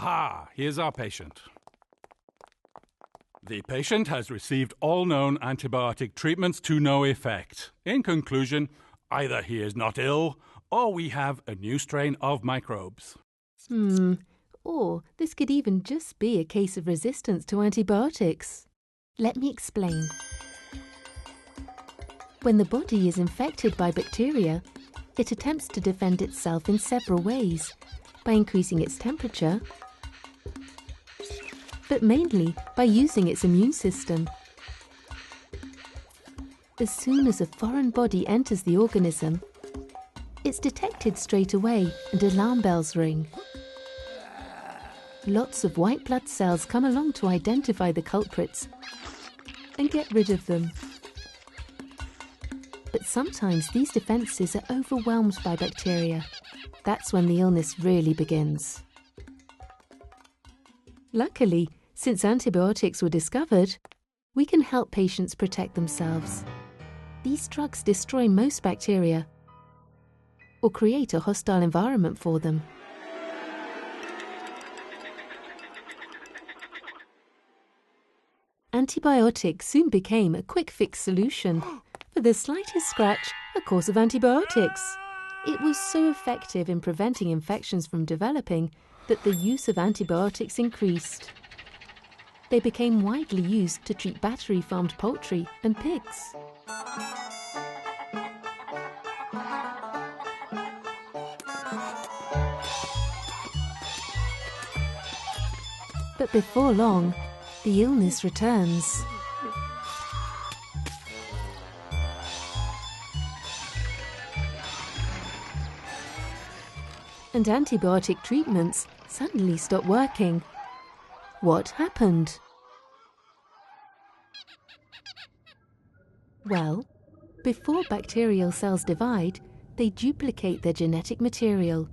Aha, here's our patient. The patient has received all known antibiotic treatments to no effect. In conclusion, either he is not ill or we have a new strain of microbes. Or this could even just be a case of resistance to antibiotics. Let me explain. When the body is infected by bacteria, it attempts to defend itself in several ways, by increasing its temperature, but mainly by using its immune system. As soon as a foreign body enters the organism, it's detected straight away and alarm bells ring. Lots of white blood cells come along to identify the culprits and get rid of them. But sometimes these defences are overwhelmed by bacteria. That's when the illness really begins. Luckily, since antibiotics were discovered, we can help patients protect themselves. These drugs destroy most bacteria or create a hostile environment for them. Antibiotics soon became a quick-fix solution. For the slightest scratch, a course of antibiotics. It was so effective in preventing infections from developing that the use of antibiotics increased. They became widely used to treat battery-farmed poultry and pigs. But before long, the illness returns. And antibiotic treatments suddenly stop working. What happened? Well, before bacterial cells divide, they duplicate their genetic material.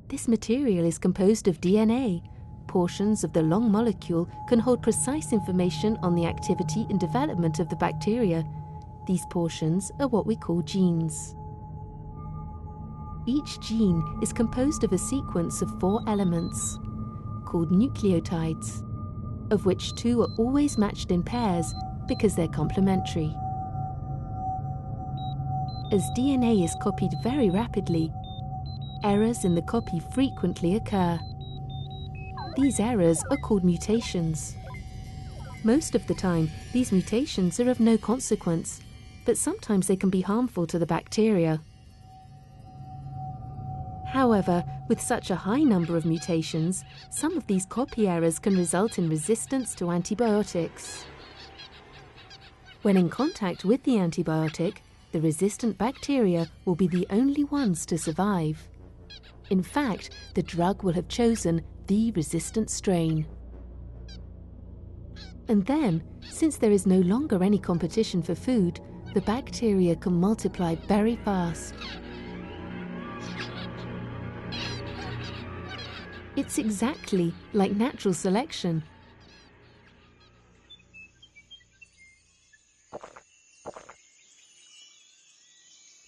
This material is composed of DNA. Portions of the long molecule can hold precise information on the activity and development of the bacteria. These portions are what we call genes. Each gene is composed of a sequence of 4 elements, called nucleotides, of which 2 are always matched in pairs because they're complementary. As DNA is copied very rapidly, errors in the copy frequently occur. These errors are called mutations. Most of the time, these mutations are of no consequence, but sometimes they can be harmful to the bacteria. However, with such a high number of mutations, some of these copy errors can result in resistance to antibiotics. When in contact with the antibiotic, the resistant bacteria will be the only ones to survive. In fact, the drug will have chosen the resistant strain. And then, since there is no longer any competition for food, the bacteria can multiply very fast. It's exactly like natural selection.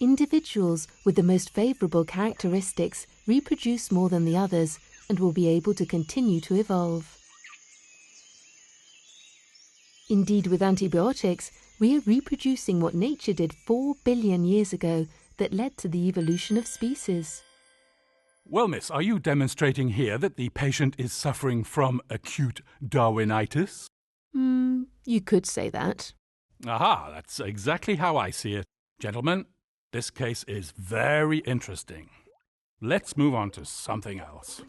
Individuals with the most favourable characteristics reproduce more than the others and will be able to continue to evolve. Indeed, with antibiotics, we are reproducing what nature did 4 billion years ago that led to the evolution of species. Well, miss, are you demonstrating here that the patient is suffering from acute Darwinitis? You could say that. Aha, that's exactly how I see it. Gentlemen, this case is very interesting. Let's move on to something else.